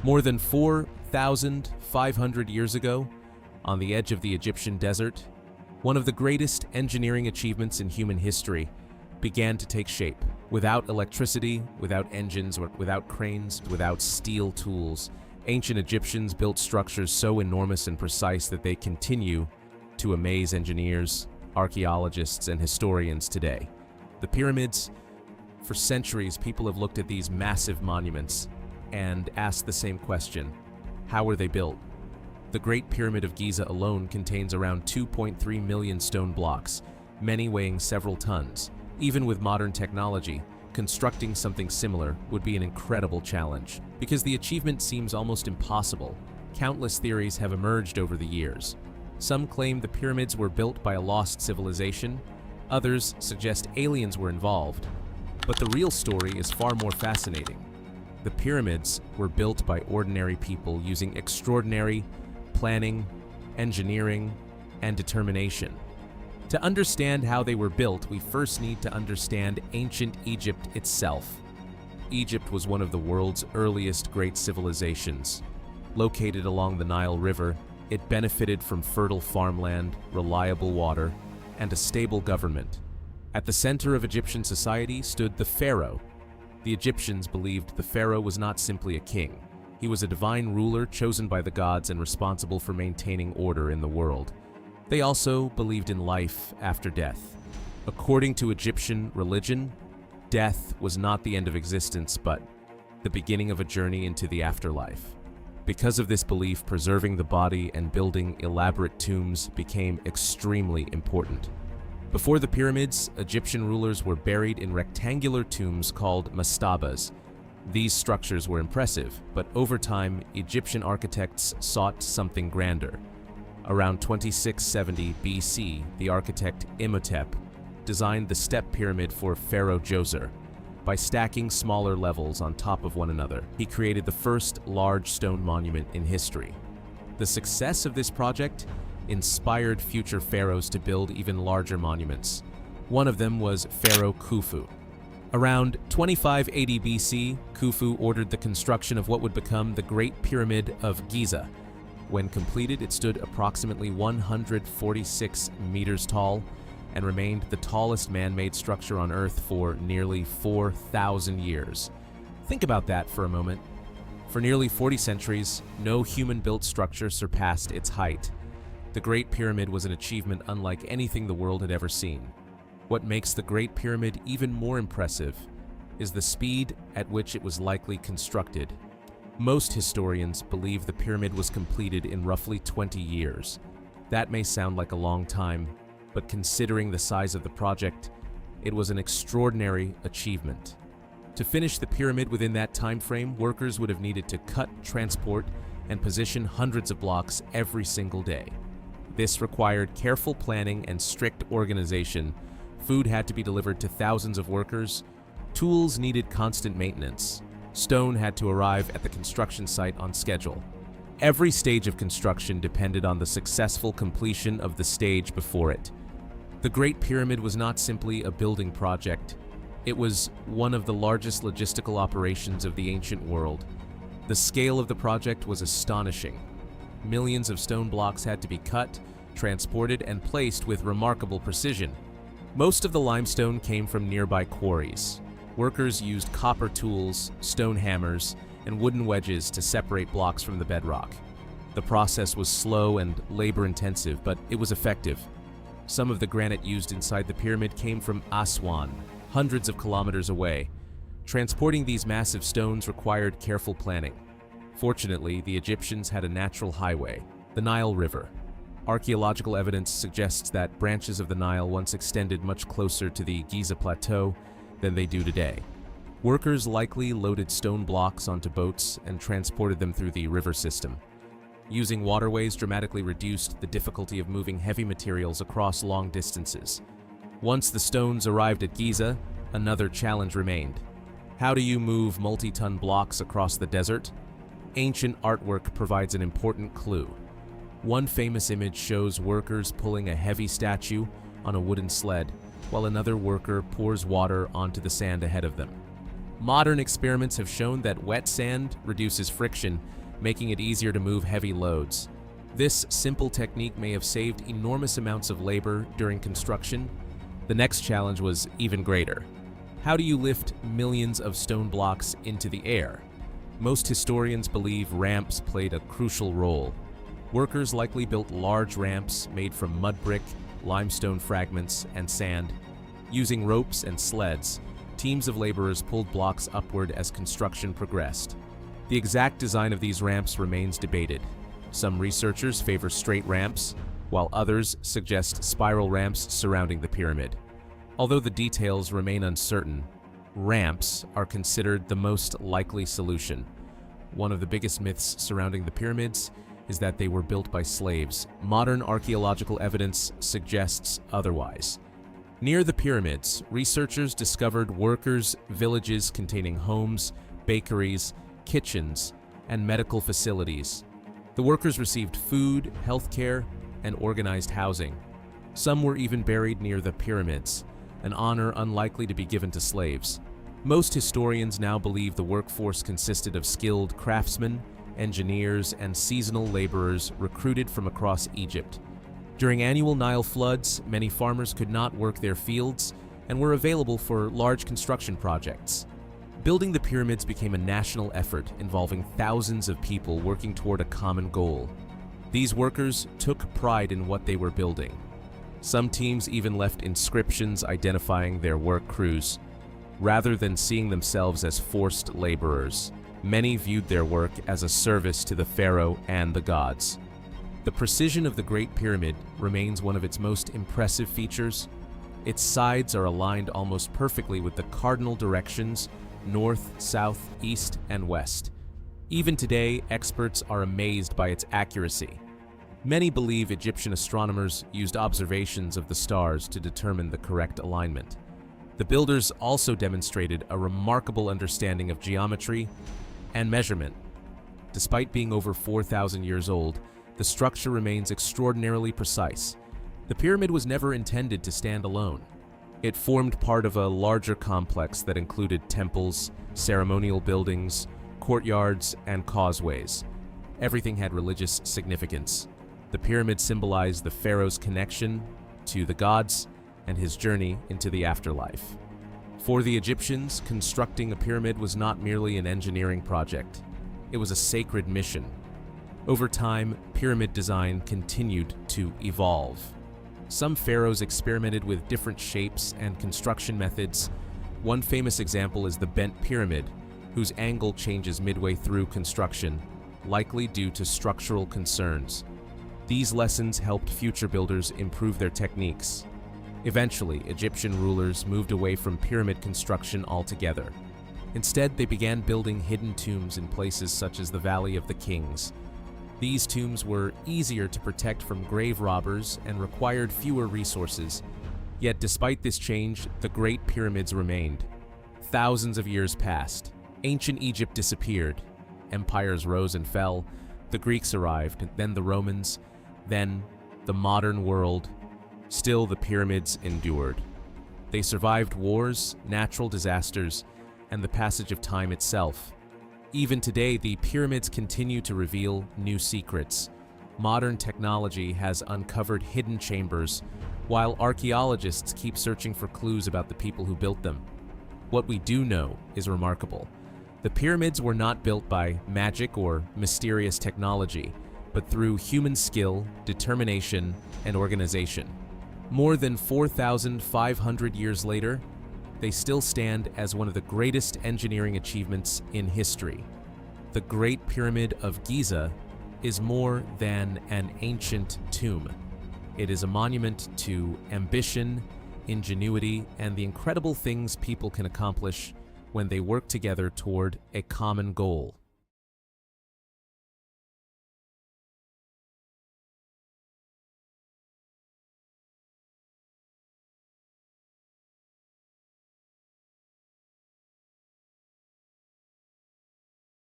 More than 4,500 years ago, on the edge of the Egyptian desert, one of the greatest engineering achievements in human history began to take shape. Without electricity, without engines, without cranes, without steel tools, ancient Egyptians built structures so enormous and precise that they continue to amaze engineers, archaeologists, and historians today. The pyramids, for centuries, people have looked at these massive monuments and asked the same question: how were they built? The Great Pyramid of Giza alone contains around 2.3 million stone blocks, many weighing several tons. Even with modern technology, constructing something similar would be an incredible challenge. Because the achievement seems almost impossible, countless theories have emerged over the years. Some claim the pyramids were built by a lost civilization, others suggest aliens were involved. But the real story is far more fascinating. The pyramids were built by ordinary people using extraordinary planning, engineering, and determination. To understand how they were built, we first need to understand ancient Egypt itself. Egypt was one of the world's earliest great civilizations. Located along the Nile River, it benefited from fertile farmland, reliable water, and a stable government. At the center of Egyptian society stood the pharaoh. The Egyptians believed the pharaoh was not simply a king. He was a divine ruler chosen by the gods and responsible for maintaining order in the world. They also believed in life after death. According to Egyptian religion, death was not the end of existence, but the beginning of a journey into the afterlife. Because of this belief, preserving the body and building elaborate tombs became extremely important. Before the pyramids, Egyptian rulers were buried in rectangular tombs called mastabas. These structures were impressive, but over time, Egyptian architects sought something grander. Around 2670 BC, the architect Imhotep designed the step pyramid for Pharaoh Djoser. By stacking smaller levels on top of one another, he created the first large stone monument in history. The success of this project inspired future pharaohs to build even larger monuments. One of them was Pharaoh Khufu. Around 2580 BC, Khufu ordered the construction of what would become the Great Pyramid of Giza. When completed, it stood approximately 146 meters tall and remained the tallest man-made structure on Earth for nearly 4,000 years. Think about that for a moment. For nearly 40 centuries, no human-built structure surpassed its height. The Great Pyramid was an achievement unlike anything the world had ever seen. What makes the Great Pyramid even more impressive is the speed at which it was likely constructed. Most historians believe the pyramid was completed in roughly 20 years. That may sound like a long time, but considering the size of the project, it was an extraordinary achievement. To finish the pyramid within that time frame, workers would have needed to cut, transport, and position hundreds of blocks every single day. This required careful planning and strict organization. Food had to be delivered to thousands of workers. Tools needed constant maintenance. Stone had to arrive at the construction site on schedule. Every stage of construction depended on the successful completion of the stage before it. The Great Pyramid was not simply a building project. It was one of the largest logistical operations of the ancient world. The scale of the project was astonishing. Millions of stone blocks had to be cut, transported, and placed with remarkable precision. Most of the limestone came from nearby quarries. Workers used copper tools, stone hammers, and wooden wedges to separate blocks from the bedrock. The process was slow and labor-intensive, but it was effective. Some of the granite used inside the pyramid came from Aswan, hundreds of kilometers away. Transporting these massive stones required careful planning. Fortunately, the Egyptians had a natural highway, the Nile River. Archaeological evidence suggests that branches of the Nile once extended much closer to the Giza Plateau than they do today. Workers likely loaded stone blocks onto boats and transported them through the river system. Using waterways dramatically reduced the difficulty of moving heavy materials across long distances. Once the stones arrived at Giza, another challenge remained. How do you move multi-ton blocks across the desert? Ancient artwork provides an important clue. One famous image shows workers pulling a heavy statue on a wooden sled, while another worker pours water onto the sand ahead of them. Modern experiments have shown that wet sand reduces friction, making it easier to move heavy loads. This simple technique may have saved enormous amounts of labor during construction. The next challenge was even greater. How do you lift millions of stone blocks into the air? Most historians believe ramps played a crucial role. Workers likely built large ramps made from mud brick, limestone fragments, and sand. Using ropes and sleds, teams of laborers pulled blocks upward as construction progressed. The exact design of these ramps remains debated. Some researchers favor straight ramps, while others suggest spiral ramps surrounding the pyramid. Although the details remain uncertain, ramps are considered the most likely solution. One of the biggest myths surrounding the pyramids is that they were built by slaves. Modern archaeological evidence suggests otherwise. Near the pyramids, researchers discovered workers' villages containing homes, bakeries, kitchens, and medical facilities. The workers received food, healthcare, and organized housing. Some were even buried near the pyramids, an honor unlikely to be given to slaves. Most historians now believe the workforce consisted of skilled craftsmen, engineers, and seasonal laborers recruited from across Egypt. During annual Nile floods, many farmers could not work their fields and were available for large construction projects. Building the pyramids became a national effort involving thousands of people working toward a common goal. These workers took pride in what they were building. Some teams even left inscriptions identifying their work crews. Rather than seeing themselves as forced laborers, many viewed their work as a service to the pharaoh and the gods. The precision of the Great Pyramid remains one of its most impressive features. Its sides are aligned almost perfectly with the cardinal directions: north, south, east, and west. Even today, experts are amazed by its accuracy. Many believe Egyptian astronomers used observations of the stars to determine the correct alignment. The builders also demonstrated a remarkable understanding of geometry and measurement. Despite being over 4,000 years old, the structure remains extraordinarily precise. The pyramid was never intended to stand alone. It formed part of a larger complex that included temples, ceremonial buildings, courtyards, and causeways. Everything had religious significance. The pyramid symbolized the pharaoh's connection to the gods and his journey into the afterlife. For the Egyptians, constructing a pyramid was not merely an engineering project. It was a sacred mission. Over time, pyramid design continued to evolve. Some pharaohs experimented with different shapes and construction methods. One famous example is the bent pyramid, whose angle changes midway through construction, likely due to structural concerns. These lessons helped future builders improve their techniques. Eventually, Egyptian rulers moved away from pyramid construction altogether. Instead, they began building hidden tombs in places such as the Valley of the Kings. These tombs were easier to protect from grave robbers and required fewer resources. Yet despite this change, the Great Pyramids remained. Thousands of years passed. Ancient Egypt disappeared. Empires rose and fell. The Greeks arrived, then the Romans, then the modern world. Still, the pyramids endured. They survived wars, natural disasters, and the passage of time itself. Even today, the pyramids continue to reveal new secrets. Modern technology has uncovered hidden chambers, while archaeologists keep searching for clues about the people who built them. What we do know is remarkable. The pyramids were not built by magic or mysterious technology, but through human skill, determination, and organization. More than 4,500 years later, they still stand as one of the greatest engineering achievements in history. The Great Pyramid of Giza is more than an ancient tomb. It is a monument to ambition, ingenuity, and the incredible things people can accomplish when they work together toward a common goal.